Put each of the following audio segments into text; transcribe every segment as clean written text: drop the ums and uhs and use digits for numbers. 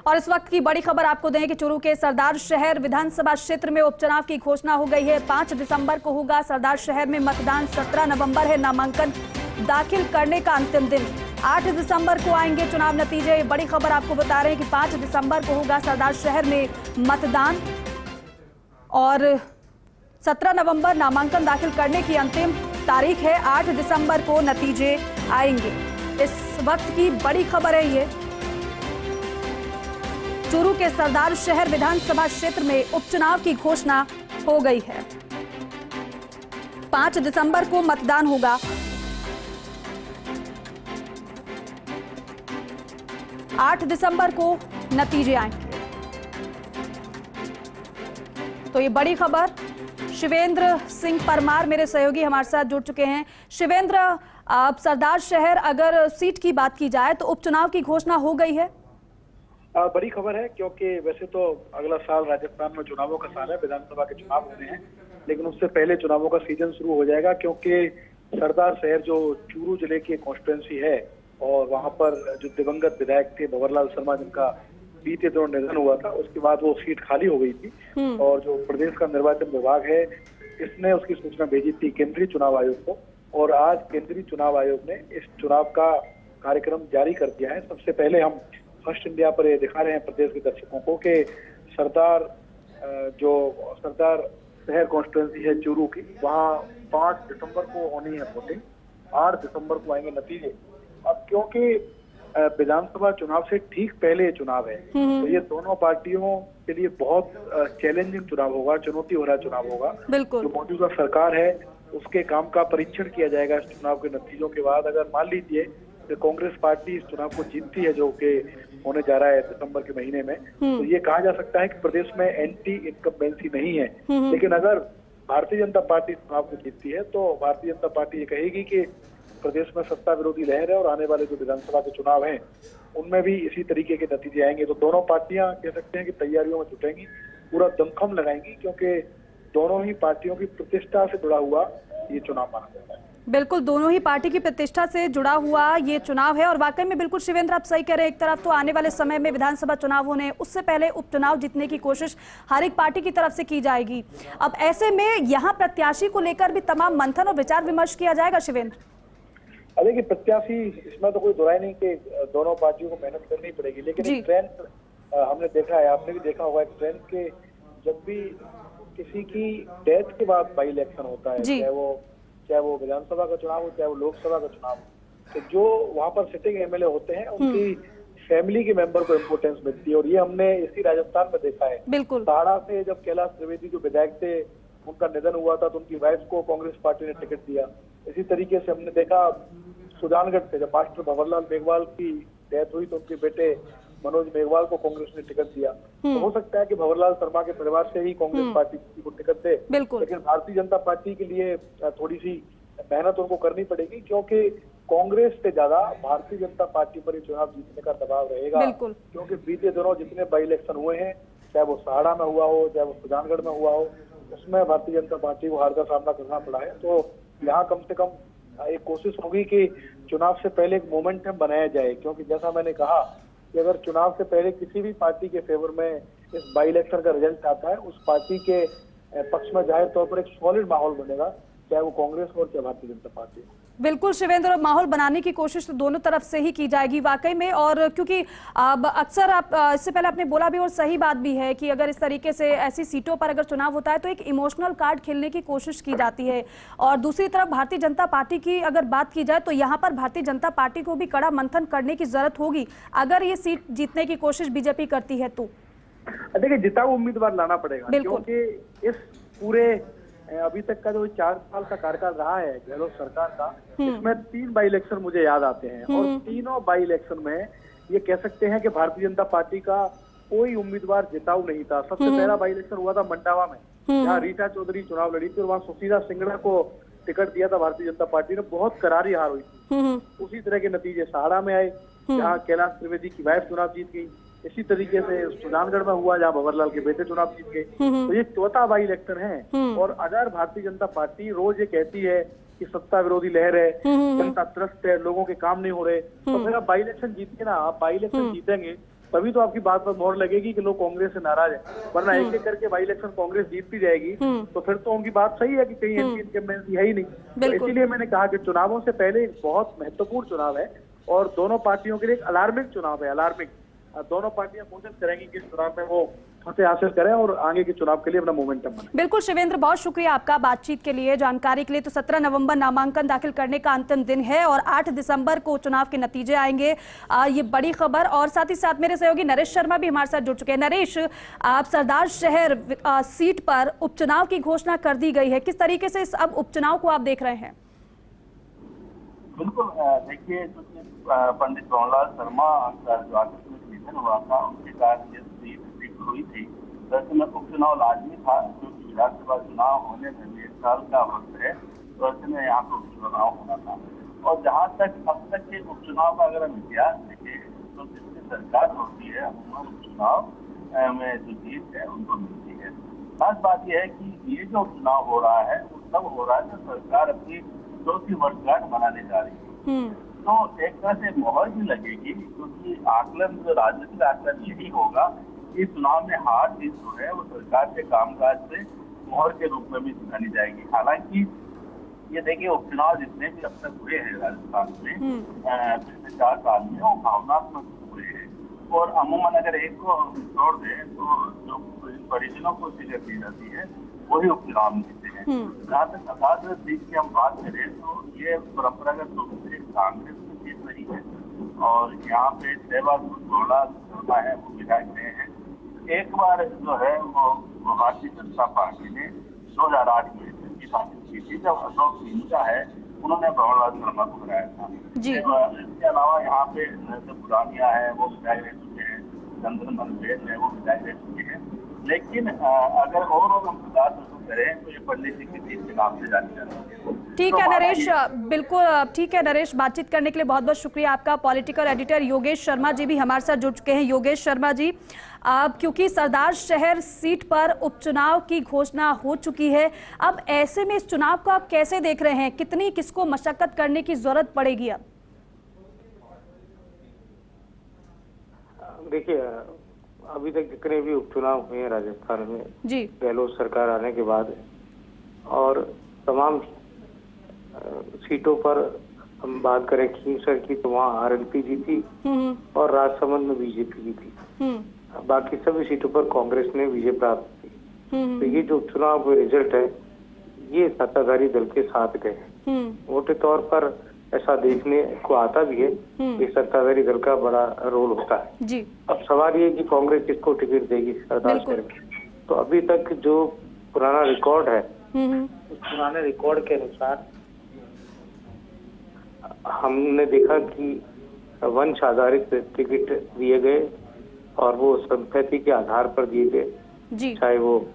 और इस वक्त की बड़ी खबर आपको दें कि चूरू के सरदार शहर विधानसभा क्षेत्र में उपचुनाव की घोषणा हो गई है। 5 दिसंबर को होगा सरदार शहर में मतदान। 17 नवंबर है नामांकन दाखिल करने का अंतिम दिन। 8 दिसंबर को आएंगे चुनाव नतीजे। बड़ी खबर आपको बता रहे हैं कि 5 दिसंबर को होगा सरदार शहर में मतदान और 17 नवंबर नामांकन दाखिल करने की अंतिम तारीख है। 8 दिसंबर को नतीजे आएंगे। इस वक्त की बड़ी खबर है ये। चूरू के सरदार शहर विधानसभा क्षेत्र में उपचुनाव की घोषणा हो गई है। 5 दिसंबर को मतदान होगा। 8 दिसंबर को नतीजे आएंगे। तो ये बड़ी खबर। शिवेंद्र सिंह परमार मेरे सहयोगी हमारे साथ जुड़ चुके हैं। शिवेंद्र, अब सरदार शहर अगर सीट की बात की जाए तो उपचुनाव की घोषणा हो गई है। बड़ी खबर है क्योंकि वैसे तो अगला साल राजस्थान में चुनावों का साल है, विधानसभा के चुनाव होने हैं, लेकिन उससे पहले चुनावों का सीजन शुरू हो जाएगा क्योंकि सरदार शहर जो चूरू जिले की कॉन्स्टिट्यूंसी है और वहां पर जो दिवंगत विधायक थे भंवरलाल शर्मा जिनका बीते दिनों निधन हुआ था, उसके बाद वो सीट खाली हो गई थी और जो प्रदेश का निर्वाचन विभाग है इसने उसकी सूचना भेजी थी केंद्रीय चुनाव आयोग को और आज केंद्रीय चुनाव आयोग ने इस चुनाव का कार्यक्रम जारी कर दिया है। सबसे पहले हम फर्स्ट इंडिया पर ये दिखा रहे हैं प्रदेश के दर्शकों को कि सरदार शहर कॉन्स्टिट्यूंसी है चूरू की, वहाँ 5 दिसंबर को होनी है वोटिंग। 8 दिसंबर को आएंगे नतीजे। अब क्योंकि विधानसभा चुनाव से ठीक पहले ये चुनाव है तो ये दोनों पार्टियों के लिए बहुत चैलेंजिंग चुनाव होगा, चुनौती भरा चुनाव होगा। जो मौजूदा सरकार है उसके काम का परीक्षण किया जाएगा इस चुनाव के नतीजों के बाद। अगर मान लीजिए तो कांग्रेस पार्टी इस चुनाव को जीतती है जो कि होने जा रहा है दिसंबर के महीने में, तो ये कहा जा सकता है कि प्रदेश में एंटी इनकम्बेंसी नहीं है। लेकिन अगर भारतीय जनता पार्टी इस चुनाव को जीतती है तो भारतीय जनता पार्टी ये कहेगी कि प्रदेश में सत्ता विरोधी लहर है और आने वाले जो विधानसभा के चुनाव हैं उनमें भी इसी तरीके के नतीजे आएंगे। तो दोनों पार्टियां कह सकते हैं कि तैयारियों में जुटेंगी, पूरा दमखम लगाएंगी क्योंकि दोनों ही पार्टियों की प्रतिष्ठा से जुड़ा हुआ ये चुनाव माना जाता है। बिल्कुल, दोनों ही पार्टी की प्रतिष्ठा से जुड़ा हुआ ये चुनाव है और वाकई में बिल्कुल शिवेंद्र आप सही कह रहे हैं। एक तरफ तो आने वाले समय में विधानसभा चुनाव होने उससे पहले उपचुनाव जीतने की कोशिश हर एक पार्टी की तरफ से की जाएगी। अब ऐसे में यहाँ प्रत्याशी को लेकर भी तमाम मंथन और विचार विमर्श किया जाएगा। शिवेंद्र, देखिए प्रत्याशी इसमें तो कोई दुराई नहीं कि दोनों पार्टियों को मेहनत करनी पड़ेगी, लेकिन एक ट्रेंड हमने देखा है, आपने भी देखा होगा, एक ट्रेंड के जब भी किसी की डेथ के बाद बाई इलेक्शन होता है, चाहे वो विधानसभा का चुनाव हो चाहे वो लोकसभा का चुनाव हो, तो जो वहां पर सिटिंग एमएलए होते हैं उनकी फैमिली के मेंबर को इम्पोर्टेंस मिलती है और ये हमने इसी राजस्थान में देखा है। सहाड़ा से जब कैलाश त्रिवेदी जो विधायक थे उनका निधन हुआ था तो उनकी वाइफ को कांग्रेस पार्टी ने टिकट दिया। इसी तरीके से हमने देखा सुजानगढ़ से जब मास्टर भंवरलाल मेघवाल की डेथ हुई तो उनके बेटे मनोज मेघवाल को कांग्रेस ने टिकट दिया। तो हो सकता है कि भंवरलाल शर्मा के परिवार से ही कांग्रेस पार्टी किसी को टिकट दे, लेकिन भारतीय जनता पार्टी के लिए थोड़ी सी मेहनत उनको करनी पड़ेगी क्योंकि कांग्रेस से ज्यादा भारतीय जनता पार्टी पर चुनाव जीतने का दबाव रहेगा। क्योंकि बीते दिनों जितने बाई इलेक्शन हुए हैं, चाहे वो सहाड़ा में हुआ हो चाहे वो सुजानगढ़ में हुआ हो, उसमें भारतीय जनता पार्टी को हार का सामना करना पड़ा है। तो यहाँ कम से कम एक कोशिश होगी कि चुनाव से पहले एक मोमेंटम बनाया जाए, क्योंकि जैसा मैंने कहा कि अगर चुनाव से पहले किसी भी पार्टी के फेवर में इस बाई इलेक्शन का रिजल्ट आता है, उस पार्टी के पक्ष में जाहिर तौर पर एक सॉलिड माहौल बनेगा, चाहे वो कांग्रेस हो चाहे भारतीय जनता पार्टी। बिल्कुल शिवेंद्र, माहौल बनाने की कोशिश तो दोनों तरफ से ही की जाएगी वाकई में। और क्योंकि अब अक्सर आप इससे पहले आपने बोला भी और सही बात भी है कि अगर इस तरीके से ऐसी सीटों पर अगर चुनाव होता है तो एक इमोशनल कार्ड खेलने की कोशिश की जाती है। और दूसरी तरफ भारतीय जनता पार्टी की अगर बात की जाए तो यहाँ पर भारतीय जनता पार्टी को भी कड़ा मंथन करने की जरूरत होगी अगर ये सीट जीतने की कोशिश बीजेपी करती है तो। देखिए जिताऊ उम्मीदवार लाना पड़ेगा क्योंकि इस पूरे अभी तक का जो 4 साल का कार्यकाल रहा है गहलोत सरकार का, इसमें 3 बाई इलेक्शन मुझे याद आते हैं और तीनों बाई इलेक्शन में ये कह सकते हैं कि भारतीय जनता पार्टी का कोई उम्मीदवार जिताऊ नहीं था। सबसे पहला बाई इलेक्शन हुआ था मंडावा में, जहाँ रीटा चौधरी चुनाव लड़ी थी और वहाँ सुशीला सिंगड़ा को टिकट दिया था भारतीय जनता पार्टी ने, बहुत करारी हार हुई थी। उसी तरह के नतीजे सहाड़ा में आए जहाँ कैलाश त्रिवेदी की वाइफ चुनाव जीत गई। इसी तरीके से सुजानगढ़ में हुआ जहाँ भंवरलाल के बेटे चुनाव जीत गए। तो ये चौथा बाई इलेक्शन है और अगर भारतीय जनता पार्टी रोज ये कहती है कि सत्ता विरोधी लहर है, जनता त्रस्त है, लोगों के काम नहीं हो रहे, तो फिर आप बाई इलेक्शन जीतिए ना। आप बाई इलेक्शन जीतेंगे तभी तो आपकी बात पर मोहर लगेगी कि लोग कांग्रेस से नाराज है। वरना एक एक करके बाई इलेक्शन कांग्रेस जीतती जाएगी तो फिर तो उनकी बात सही है कि कहीं एंटी इनकम्बेंसी है ही नहीं। तो इसीलिए मैंने कहा कि चुनावों से पहले एक बहुत महत्वपूर्ण चुनाव है और दोनों पार्टियों के लिए एक अलार्मिंग चुनाव है, अलार्मिंग। दोनों पार्टियां कोशिश करेंगी कि इस चुनाव में वो फतेह हासिल करें और आगे के चुनाव के लिए अपना मोमेंटम बनाएं। बिल्कुल शिवेंद्र, बहुत शुक्रिया आपका बातचीत के लिए, जानकारी के लिए। तो 17 नवंबर नामांकन दाखिल करने का अंतिम दिन है और 8 दिसंबर को चुनाव के नतीजे आएंगे। ये बड़ी खबर। और साथ ही साथ मेरे सहयोगी नरेश शर्मा भी हमारे साथ जुड़ चुके हैं। नरेश, आप सरदार शहर सीट पर उपचुनाव की घोषणा कर दी गई है, किस तरीके से इस अब उपचुनाव को आप देख रहे हैं? बिल्कुल, देखिए पंडित जवाहरलाल शर्मा का जो आकस्मिक निधन हुआ था उनके कारण ये सीट फिक्स हुई थी। वैसे में उपचुनाव लाजमी था क्योंकि विधानसभा चुनाव होने में भी 1 साल का वक्त है, तो ऐसे में यहाँ पर उपचुनाव होना था। और जहाँ तक अब तक के उपचुनाव का अगर हम इतिहास देखें तो जिसकी सरकार होती है अमूमन उपचुनाव में जो जीत है उनको मिलती है। खास बात यह है कि ये जो उपचुनाव हो रहा है वो तब हो रहा है जब सरकार अपनी 4थी वर्षगांठ मनाने जा रही है। तो एक तरह से मोहर भी लगेगी क्योंकि आकलन, जो राजनीतिक आकलन यही होगा कि चुनाव में हार जीत जो है वो सरकार के कामकाज से मोहर के रूप में भी जानी जाएगी। हालांकि ये देखिए उपचुनाव जितने भी अब तक हुए हैं राजस्थान में पिछले 4 साल में वो भावनात्मक हुए हैं और अमूमन अगर एक को छोड़ दें तो जो परिजनों को टिकट दी जाती है वही उपचुनाव जीते हैं। जहाँ तक आजाद सीट की हम बात करें तो ये परंपरागत रूप से कांग्रेस की सीट रही है और यहाँ पे 6 बार शर्मा है वो विधायक रहे हैं। एक बार जो है वो भारतीय जनता पार्टी ने 2008 में जीत हासिल की थी जब अशोक सिंह है उन्होंने जवाहरलाल शर्मा को हराया था। इसके अलावा यहाँ पे पुरानिया है वो विधायक रह चुके हैं, चंद्रन मनवेद है वो विधायक रह चुके हैं। लेकिन अगर और हम बात करें तो ये पंडित जी की सीट के नाम से जानी जाती है। ठीक है नरेश, बिल्कुल ठीक है नरेश, बातचीत करने के लिए बहुत बहुत शुक्रिया आपका। पॉलिटिकल एडिटर योगेश शर्मा जी भी हमारे साथ जुड़ चुके हैं। योगेश शर्मा जी, क्योंकि सरदार शहर सीट पर उपचुनाव की घोषणा हो चुकी है, अब ऐसे में इस चुनाव को आप कैसे देख रहे हैं? कितनी किसको मशक्कत करने की जरूरत पड़ेगी अब? देखिए, अभी तक जितने भी उपचुनाव हुए हैं राजस्थान में जी गहलोत सरकार आने के बाद और तमाम सीटों पर हम बात करें खींवसर की तो वहाँ आरएलपी जीती और राजसमंद में बीजेपी जीती। बाकी सभी सीटों पर कांग्रेस ने विजय प्राप्त की। तो ये जो उपचुनाव के रिजल्ट है ये सत्ताधारी दल के साथ गए हैं। मोटे तौर पर ऐसा देखने को आता भी है कि सत्ताधारी दल का बड़ा रोल होता है जी। अब सवाल ये कि कांग्रेस किसको टिकट देगी सरदार शहर में। तो अभी तक जो पुराना रिकॉर्ड है उस पुराने रिकॉर्ड के अनुसार हमने देखा कि वंश आधारित टिकट दिए गए और वो संपत्ति के आधार पर दिए गए। चाहे वो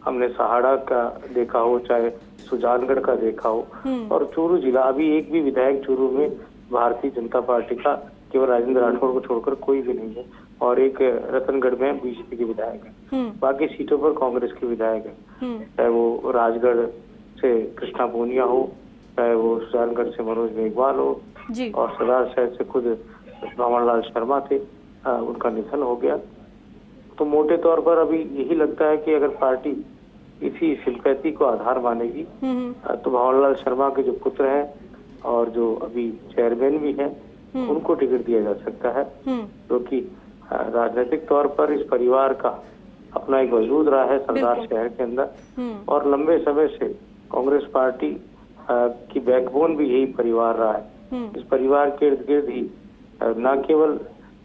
हमने सहाड़ा का देखा हो, चाहे सुजानगढ़ का देखा हो, और चूरू जिला अभी एक भी विधायक चूरू में भारतीय जनता पार्टी का केवल राजेंद्र राठौड़ को छोड़कर कोई भी नहीं है और एक रतनगढ़ में बीजेपी के विधायक है। बाकी सीटों पर कांग्रेस के विधायक है, चाहे वो राजगढ़ से कृष्णा पूनिया हो, चाहे वो सुजानगढ़ से मनोज मेघवाल हो और सरदार शहर से खुद भंवरलाल शर्मा थे, उनका निधन हो गया। तो मोटे तौर पर अभी यही लगता है कि अगर पार्टी इसी सिंपैथी को आधार मानेगी तो भंवरलाल शर्मा के जो पुत्र हैं और जो अभी चेयरमैन भी हैं उनको टिकट दिया जा सकता है, क्योंकि राजनीतिक तौर पर इस परिवार का अपना एक वजूद रहा है सरदार शहर के अंदर और लंबे समय से कांग्रेस पार्टी की बैकबोन भी यही परिवार रहा है। इस परिवार के इर्द गिर्द ही न केवल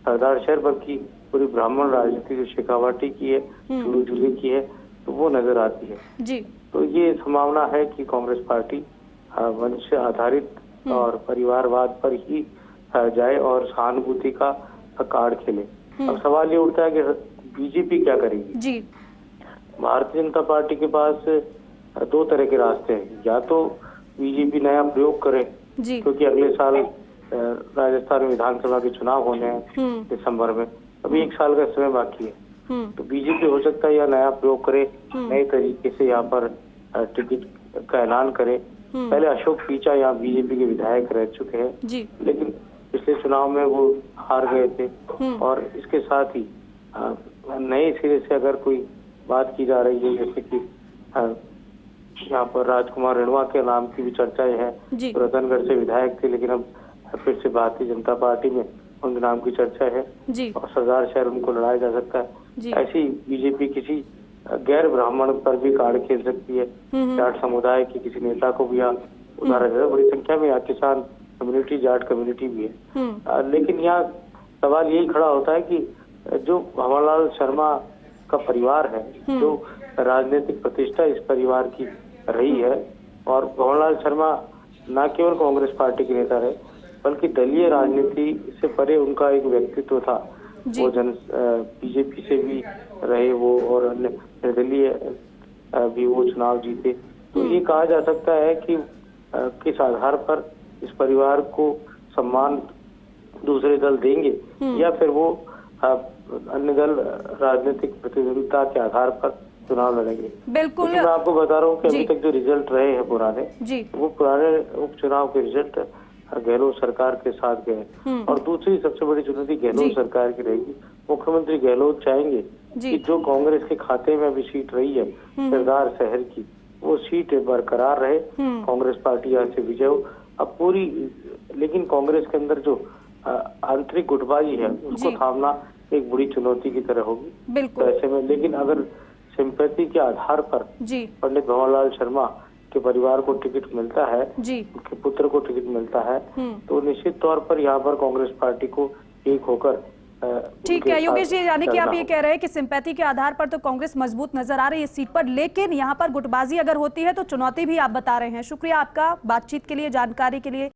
सरदार शहर बल्कि पूरी ब्राह्मण राजनीति जो शेखावाटी की है, चूरू जिले की है, तो वो नजर आती है जी। तो ये संभावना है कि कांग्रेस पार्टी वंश आधारित और परिवारवाद पर ही जाए और सहानुभूति का कार्ड खेले। अब सवाल ये उठता है कि बीजेपी क्या करेगी जी। भारतीय जनता पार्टी के पास 2 तरह के रास्ते हैं, या तो बीजेपी नया प्रयोग करे क्योंकि अगले साल राजस्थान में विधानसभा के चुनाव होने हैं दिसंबर में, अभी 1 साल का समय बाकी है। तो बीजेपी हो सकता है या नया प्रयोग करे, नए तरीके से यहाँ पर टिकट का ऐलान करे। पहले अशोक पीचा यहाँ बीजेपी के विधायक रह चुके हैं, लेकिन पिछले पिछले चुनाव में वो हार गए थे। और इसके साथ ही नए सिरे से अगर कोई बात की जा रही है, जैसे कि यहाँ पर राजकुमार रिणवा के नाम की भी चर्चाएं हैं। रतनगढ़ से विधायक थे, लेकिन अब फिर से भारतीय जनता पार्टी में उनके नाम की चर्चा है और सरदार शहर उनको लड़ाया जा सकता है। ऐसी बीजेपी किसी गैर ब्राह्मण पर भी कार्ड खेल सकती है। जाट समुदाय के किसी नेता को भी यहाँ उतारा जाए। बड़ी संख्या में यहाँ किसान कम्युनिटी, जाट कम्युनिटी भी है। लेकिन यहाँ सवाल यही खड़ा होता है कि जो भंवरलाल शर्मा का परिवार है, जो राजनीतिक प्रतिष्ठा इस परिवार की रही है, और भंवरलाल शर्मा न केवल कांग्रेस पार्टी के नेता रहे, बल्कि दलीय राजनीति से परे उनका एक व्यक्तित्व था। वो बीजेपी से भी रहे वो, और अन्य निर्दलीय भी वो चुनाव जीते। तो ये कहा जा सकता है कि किस आधार पर इस परिवार को सम्मान दूसरे दल देंगे, या फिर वो अन्य दल राजनीतिक प्रतिद्वंदिता के आधार पर चुनाव लड़ेंगे। बिल्कुल, मैं आपको बता रहा हूँ कि अभी तक जो रिजल्ट रहे हैं पुराने, वो पुराने उपचुनाव के रिजल्ट गहलोत सरकार के साथ गए। और दूसरी सबसे बड़ी चुनौती गहलोत सरकार की रहेगी। मुख्यमंत्री गहलोत चाहेंगे कि जो कांग्रेस के खाते में अभी सीट रही है सरदार शहर की, वो सीट बरकरार रहे, कांग्रेस पार्टी यहाँ से विजय हो। अब पूरी, लेकिन कांग्रेस के अंदर जो आंतरिक गुटबाजी है उसको थामना एक बड़ी चुनौती की तरह होगी। तो ऐसे में, लेकिन अगर सिंपैथी के आधार पर पंडित भंवरलाल शर्मा के परिवार को टिकट मिलता है, उनके पुत्र को टिकट मिलता है, तो निश्चित तौर पर यहाँ पर कांग्रेस पार्टी को एक होकर ठीक है योगेश जी, यानी कि आप ये कह रहे हैं कि सिंपैथी के आधार पर तो कांग्रेस मजबूत नजर आ रही है इस सीट पर, लेकिन यहाँ पर गुटबाजी अगर होती है तो चुनौती भी आप बता रहे हैं। शुक्रिया आपका बातचीत के लिए, जानकारी के लिए।